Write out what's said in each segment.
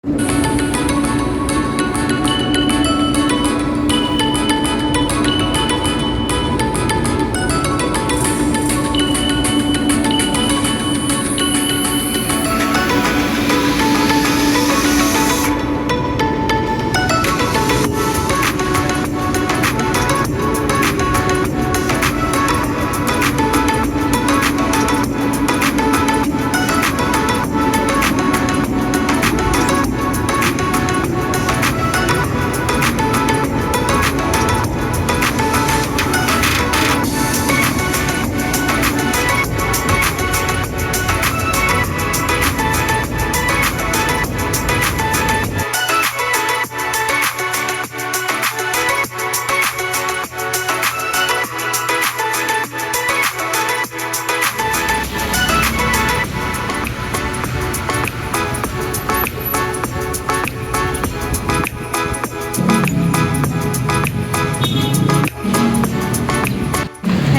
Hi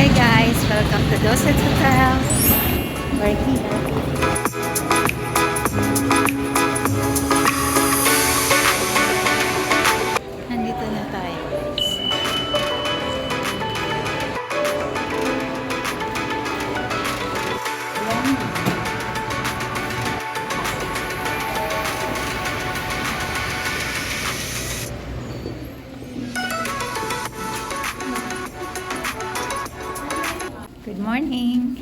guys, welcome to Doset Hotel. We're here. Nandito na tayo guys. Good morning.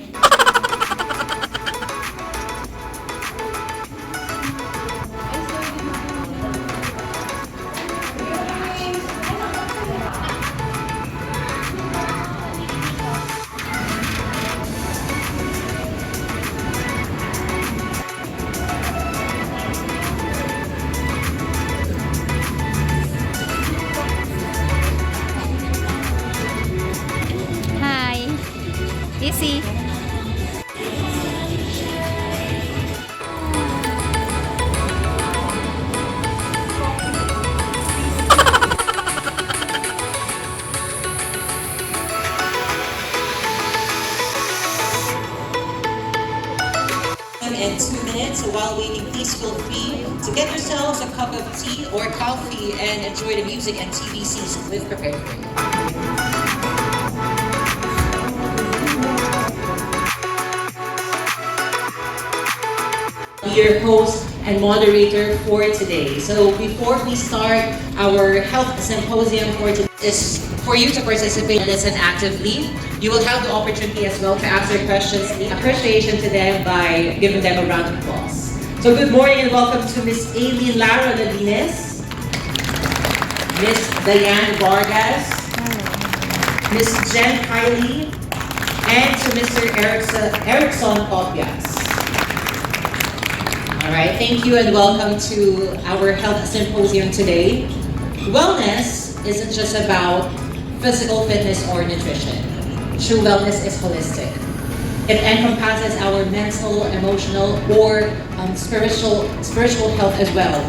Hi. Easy. And 2 minutes. While waiting, please feel free to get yourselves a cup of tea or coffee and enjoy the music and TV season we've prepared for you. Your host and moderator for today. So before we start our health symposium for today, is for you to participate and listen actively. You will have the opportunity as well to answer questions in appreciation to them by giving them a round of applause. So good morning and welcome to Miss Aileen Lara Ladines, Miss Diane Vargas, Miss Jen Kiley, and to Mr. Erickson Copias. All right, thank you and welcome to our health symposium today. Wellness isn't just about physical fitness or nutrition. True wellness is holistic. It encompasses our mental, emotional, or spiritual health as well.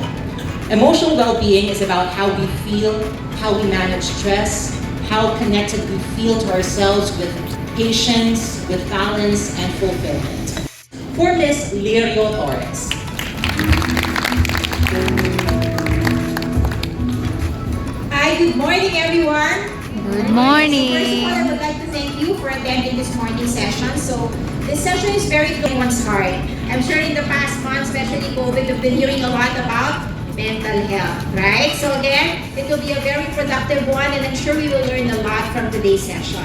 Emotional well-being is about how we feel, how we manage stress, how connected we feel to ourselves with patience, with balance, and fulfillment. For Ms. Lirio Torres. Hi, good morning everyone. Good So first of morning. all, I would like to thank you for attending this morning session. So this session is very close to one's heart. I'm sure in the past months, especially COVID, we've been hearing a lot about mental health, right? So again, it will be a very productive one and I'm sure we will learn a lot from today's session.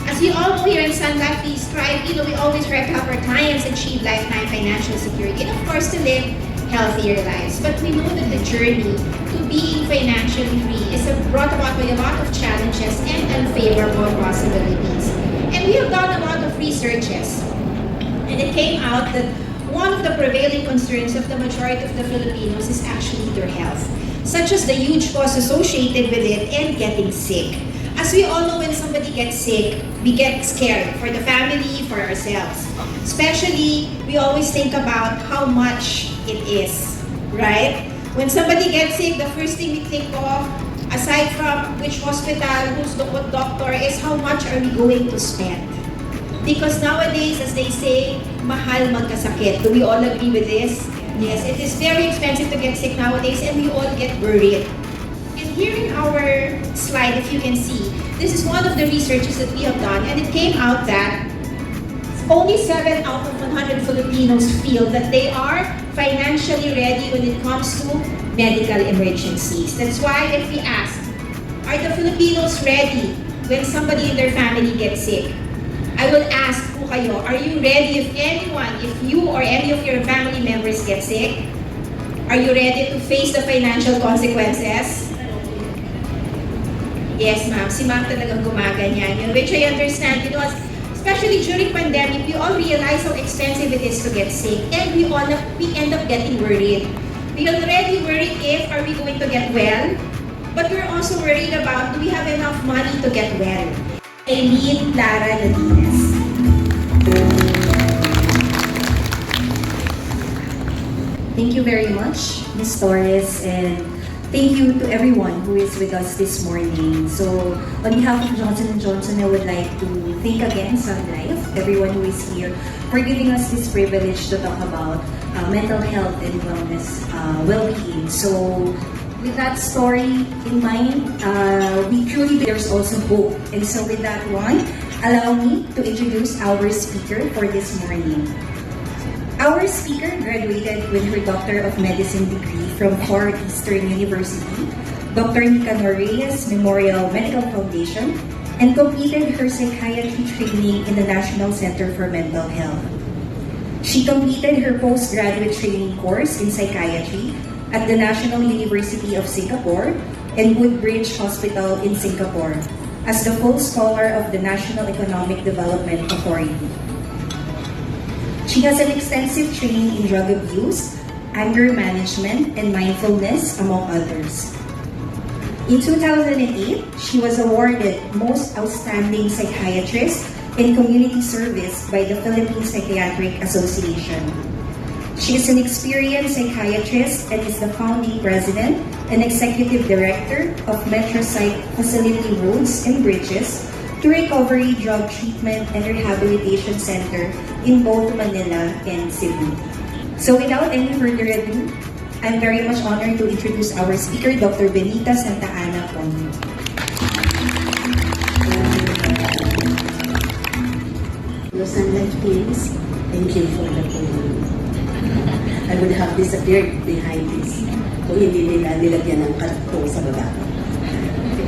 As we all know here in Sun Life, we strive, we always try to help our clients achieve lifetime financial security and of course to live healthier lives. But we know that the journey to being financially free is brought about by a lot of challenges and unfavorable possibilities. And we have done a lot of researches. And it came out that one of the prevailing concerns of the majority of the Filipinos is actually their health, such as the huge costs associated with it and getting sick. As we all know, when somebody gets sick, we get scared for the family, for ourselves. Especially, we always think about how much it is, right? When somebody gets sick, the first thing we think of, aside from which hospital, who's the what doctor, is how much are we going to spend? Because nowadays, as they say, mahal magkasakit. Do we all agree with this? Yes, it is very expensive to get sick nowadays and we all get worried. And here in our slide, if you can see, this is one of the researches that we have done, and it came out that only 7 out of 100 Filipinos feel that they are financially ready when it comes to medical emergencies. That's why if we ask, are the Filipinos ready when somebody in their family gets sick? I will ask po kayo, are you ready if you or any of your family members get sick? Are you ready to face the financial consequences? Yes, ma'am. Si ma'am talagang gumaganyan yun, which I understand. You know, especially during pandemic, we all realize how expensive it is to get sick. And we end up getting worried. We already worried if, are we going to get well? But we're also worried about, do we have enough money to get well? Eileen Lara Ladines. Thank you very much, Ms. Torres, and thank you to everyone who is with us this morning. So, on behalf of Johnson & Johnson, I would like to thank again Sun Life, everyone who is here, for giving us this privilege to talk about mental health and wellness, well-being. So, with that story in mind, we truly there's also hope. And so with that one, allow me to introduce our speaker for this morning. Our speaker graduated with her Doctor of Medicine degree from Far Eastern University, Dr. Nicanor Reyes Memorial Medical Foundation, and completed her psychiatry training in the National Center for Mental Health. She completed her postgraduate training course in psychiatry at the National University of Singapore and Woodbridge Hospital in Singapore as the full scholar of the National Economic Development Authority. She has an extensive training in drug abuse, anger management, and mindfulness, among others. In 2008, she was awarded Most Outstanding Psychiatrist in Community Service by the Philippine Psychiatric Association. She is an experienced psychiatrist and is the founding president and executive director of MetroPsych Facility Roads and Bridges to Recovery Drug Treatment and Rehabilitation Center in both Manila and Cebu. So without any further ado, I'm very much honored to introduce our speaker, Dr. Benita Santa Ana Ponyo. Los Angeles teams, thank you for the program. I would have disappeared behind this kung hindi nila nilagyan ng karakter sa baba.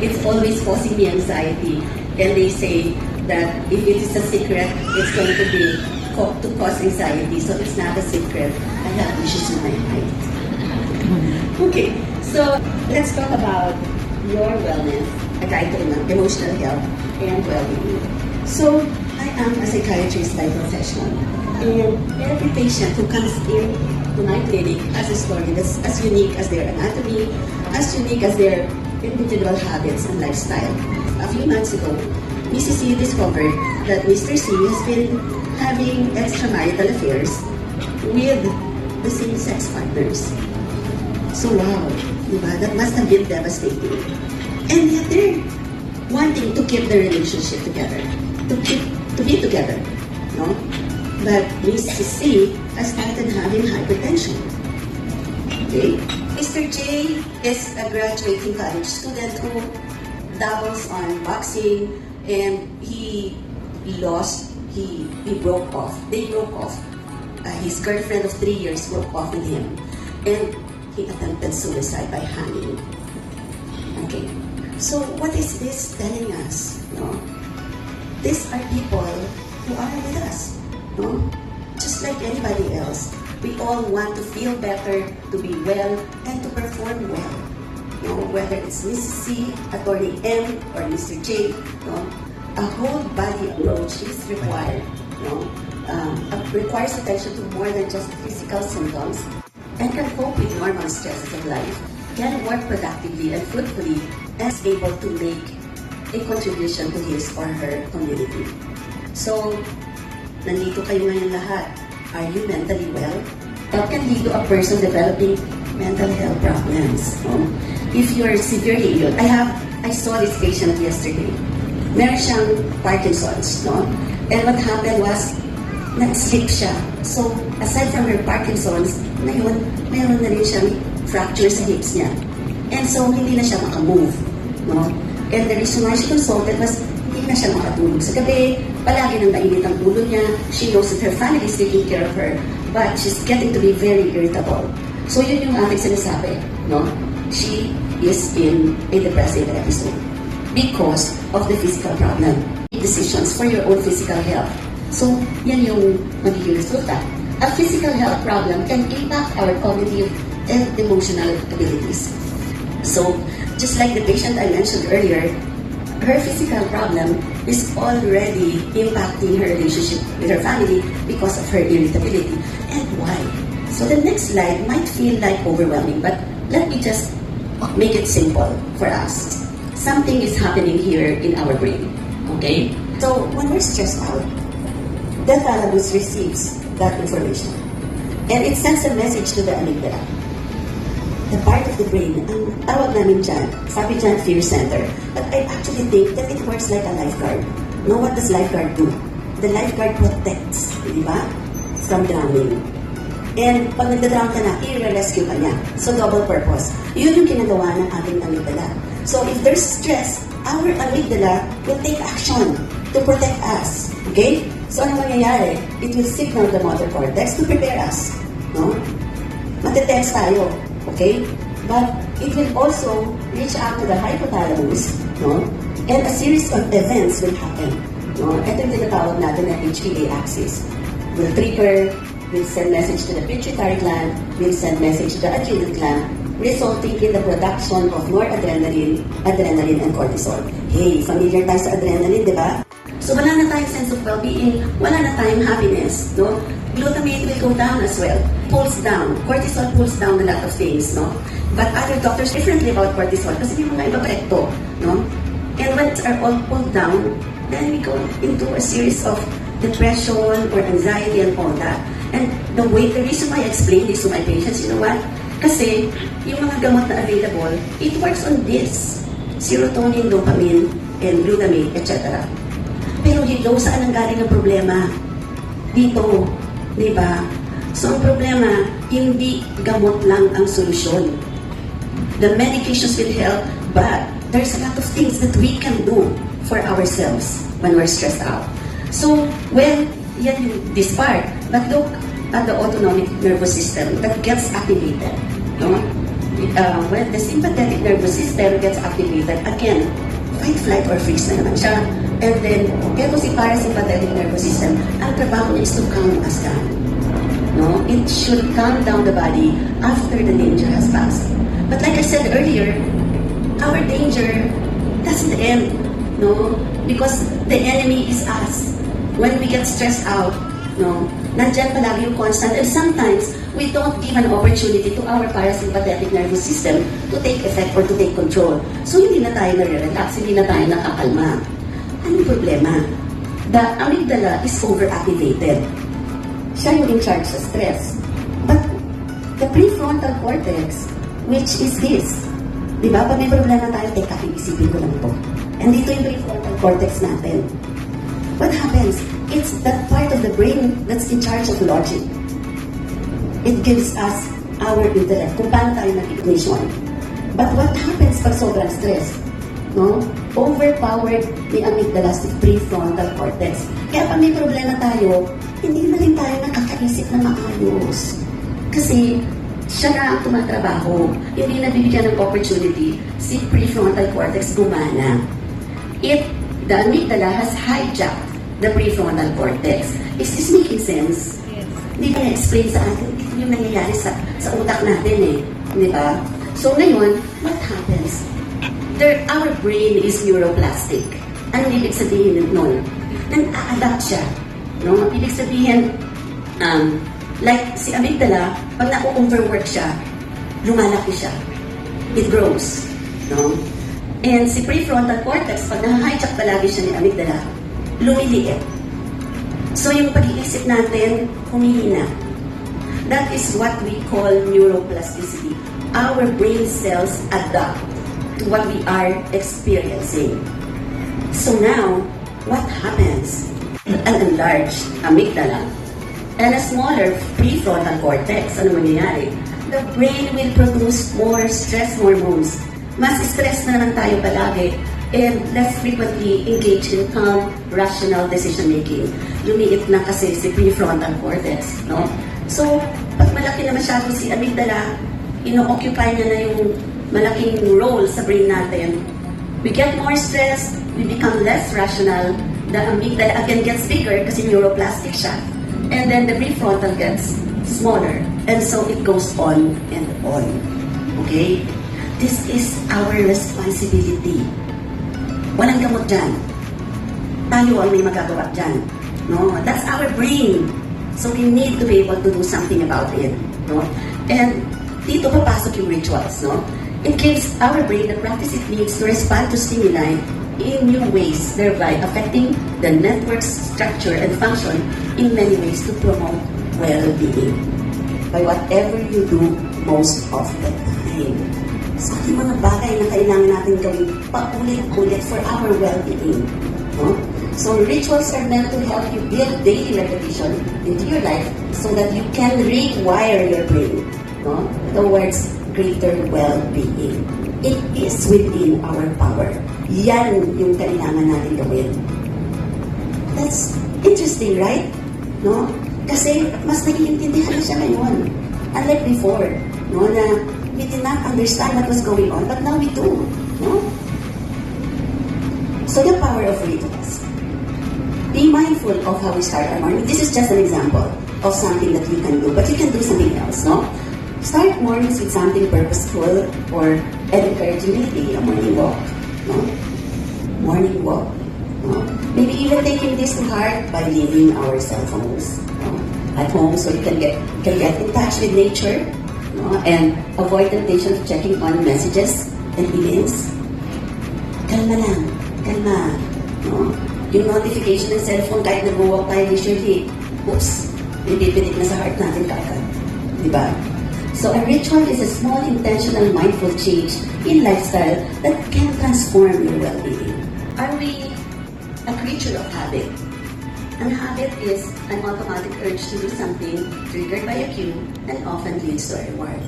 It's always causing me anxiety, and they say that if it is a secret, it's going to be to cause anxiety, so it's not a secret. I have issues with my height. Okay, so let's talk about your wellness, a title na emotional health and well-being. So I am a psychiatrist by profession, and every patient who comes in to my clinic has a story that's as unique as their anatomy, as unique as their individual habits and lifestyle. A few months ago, Mrs. C discovered that Mr. C has been having extramarital affairs with the same-sex partners. So wow, diba? That must have been devastating. And yet they're wanting to keep the relationship together, to be together, no? But Mrs. C has started having hypertension. Okay? Mr. J is a graduating college student who dabbles on boxing, and he broke off. They broke off. His girlfriend of 3 years broke off with him, and he attempted suicide by hanging. Okay. So what is this telling us? No? These are people who are with us. No? Just like anybody else, we all want to feel better, to be well, and to perform well. No? Whether it's Mrs. C, Attorney M, or Mr. J, no? A whole body approach is required. No? Requires attention to more than just physical symptoms, and can cope with normal stresses of life, can work productively and fruitfully, and is able to make a contribution to his or her community. So, nandito kayo ngayon lahat. Are you mentally well? That can lead to a person developing mental health problems. No? If you're severely ill, I saw this patient yesterday. Meron siyang Parkinson's, no? And what happened was, na-slip siya. So, aside from her Parkinson's, ngayon, mayroon na rin siyang fracture sa hips niya. And so, hindi na siya makamove. No? And the reason why she consulted was, hindi na siya makatulog sa gabi, palagi nang mainit ang ulo niya, she knows that her family is taking care of her, but she's getting to be very irritable. So, yun yung ating sinasabi. No? She is in a depressive episode because of the physical problem. Make decisions for your own physical health. So, yan yung magiging resulta. A physical health problem can impact our cognitive and emotional abilities. So, just like the patient I mentioned earlier, her physical problem is already impacting her relationship with her family because of her irritability. And why? So the next slide might feel like overwhelming, but let me just make it simple for us. Something is happening here in our brain, okay? So when we're stressed out, the thalamus receives that information. And it sends a message to the amygdala. The part of the brain, ang tawag namin dyan, sabi dyan, fear center. But I actually think that it works like a lifeguard. Now, what does lifeguard do? The lifeguard protects, di ba? From drowning. And pag nagdadrown ka na, i-rescue ka niya. So, double purpose. Yun yung kinagawa ng ating amygdala. So, if there's stress, our amygdala will take action to protect us. Okay? So, ano mangyayari? It will signal the motor cortex to prepare us. No? Matetense tayo. Okay? But it will also reach out to the hypothalamus, no? And a series of events will happen. No? Ito yung tinatawag natin na HPA axis. Will trigger, will send message to the pituitary gland, will send message to the adrenal gland, resulting in the production of noradrenaline, adrenaline, and cortisol. Hey, familiar tayo sa adrenaline, di ba? So wala na tayong sense of well-being, wala na tayong happiness, no? Glutamate will go down as well. Pulls down. Cortisol pulls down a lot of things, no? But other doctors differently about cortisol kasi may mga iba epekto, no? And when it's all pulled down, then we go into a series of depression or anxiety and all that. And the reason why I explain this to my patients, you know what? Kasi yung mga gamot na available, it works on this. Serotonin, dopamine, and glutamate, etc. Pero hello, saan ang galing ang problema? Dito. Diba? So, ang problema, hindi gamot lang ang solusyon. The medications will help, but there's a lot of things that we can do for ourselves when we're stressed out. So, well, yan yung this part. But look at the autonomic nervous system that gets activated. No? When the sympathetic nervous system gets activated, again, fight, flight, or freeze na naman siya. And then, eto si parasympathetic nervous system, ang trabaho niya is to calm us down. No? It should calm down the body after the danger has passed. But like I said earlier, our danger doesn't end. No? Because the enemy is us. When we get stressed out, no? Nandyan palagi yung constant. And sometimes, we don't give an opportunity to our parasympathetic nervous system to take effect or to take control. So, hindi na tayo nare-relax, hindi na tayo nakakalma. Anong problema? The amygdala is overactivated. Siya yung in charge sa stress. But the prefrontal cortex, which is this, di ba? Pag may problema tayo, teka, isipin ko lang ito. And dito yung prefrontal cortex natin. What happens? It's that part of the brain that's in charge of logic. It gives us our intellect, kung paano tayo nag-ignition. But what happens pag sobrang stress? No? Overpowered ni amygdala si prefrontal cortex. Kaya pag may problema tayo, hindi na rin tayo nakakaisip na maayos. Kasi siya na ang tumatrabaho. Hindi nabibigyan ng opportunity si prefrontal cortex gumana. The amygdala has hijacked the prefrontal cortex. Is this making sense? Yes. Hindi ba na-explain sa atin? Ito yung nangyayari sa utak natin eh. Di ba? So ngayon, what happens? Our brain is neuroplastic. Ano ibig sabihin nun? Nang-a-adapt siya. No? Ibig sabihin, like si amygdala, pag na-overwork siya, lumalaki siya. It grows. No? And si prefrontal cortex, pag na-hijack palagi siya ni amygdala, lumiliit. So yung pag-iisip natin, humihina. That is what we call neuroplasticity. Our brain cells adapt to what we are experiencing. So now, what happens? An enlarged amygdala and a smaller prefrontal cortex. Ano mangyayari? The brain will produce more stress hormones. Mas stress na naman tayo palagi and less frequently engage in calm, rational decision-making. Lumiit na kasi si prefrontal cortex, no? So, pag malaki na masyado si amygdala, ino-occupy niya na yung malaking role sa brain natin. We get more stressed, we become less rational, the amygdala again gets bigger kasi neuroplastic siya. And then the prefrontal gets smaller. And so it goes on and on. Okay? This is our responsibility. Walang gamot dyan. Tayo ang may magagawa dyan. No? That's our brain. So we need to be able to do something about it. No? And dito papasok yung rituals. No? It gives our brain the practice it needs to respond to stimuli in new ways, thereby affecting the network's structure and function in many ways to promote well-being. By whatever you do most of the time. So, yung mga bagay na kailangan natin gawin paulit-ulit for our well-being. No? So, rituals are meant to help you build daily repetition into your life so that you can rewire your brain, no, towards greater well-being. It is within our power. Yan yung kailangan natin gawin. That's interesting, right? No? Kasi mas nag-iintindihan na siya ngayon. Unlike before, no, na we did not understand what was going on, but now we do. No? So the power of rituals. Be mindful of how we start our morning. This is just an example of something that you can do, but you can do something else, no? Start mornings with something purposeful or encouraging, maybe a morning walk, no? Morning walk, no? Maybe even taking this to heart by leaving our cell phones, no, at home so you can get in touch with nature, no? And avoid temptation of checking on messages and emails. Kalma lang, kalma, no? Yung notification ng cellphone, kahit nag-walk tayo usually, oops, pipilit na sa heart natin kagad. Diba? So a ritual is a small, intentional, mindful change in lifestyle that can transform your well-being. Are we a creature of habit? An habit is an automatic urge to do something triggered by a cue and often leads to a reward.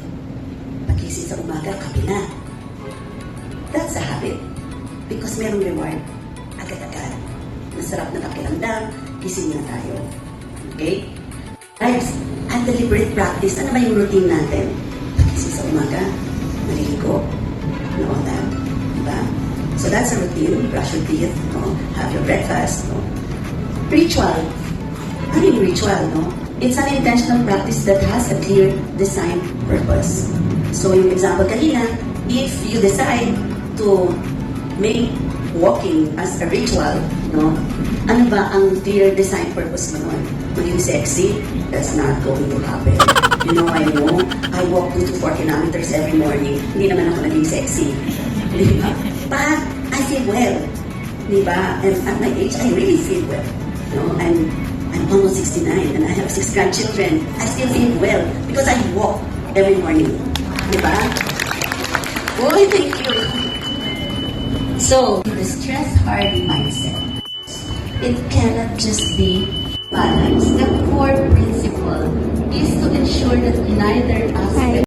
Pagising sa umaga, kape na. That's a habit. Because merong reward. Agad-agad. Masarap na pakiramdam, gising na tayo. Okay? Guys, a deliberate practice. Ano ba yung routine natin? Pagising sa umaga, maliligo, and all that. Diba? So that's a routine. Brush your teeth, no? Have your breakfast. No? Ritual. Ano yung ritual? No? It's an intentional practice that has a clear design purpose. So yung example kanina, if you decide to make walking as a ritual, no? Ano ba ang clear design purpose mo nun? Maging sexy? That's not going to happen. You know, I know. I walk 2 to 4 kilometers every morning. Hindi naman ako naging sexy. Diba? But I feel well. Diba? And at my age, I really feel well. No? I'm almost 69 and I have 6 grandchildren. I still feel well because I walk every morning. Diba? Boy, thank you. So, the stress-hardy mindset. It cannot just be balance. The core principle is to ensure that neither aspect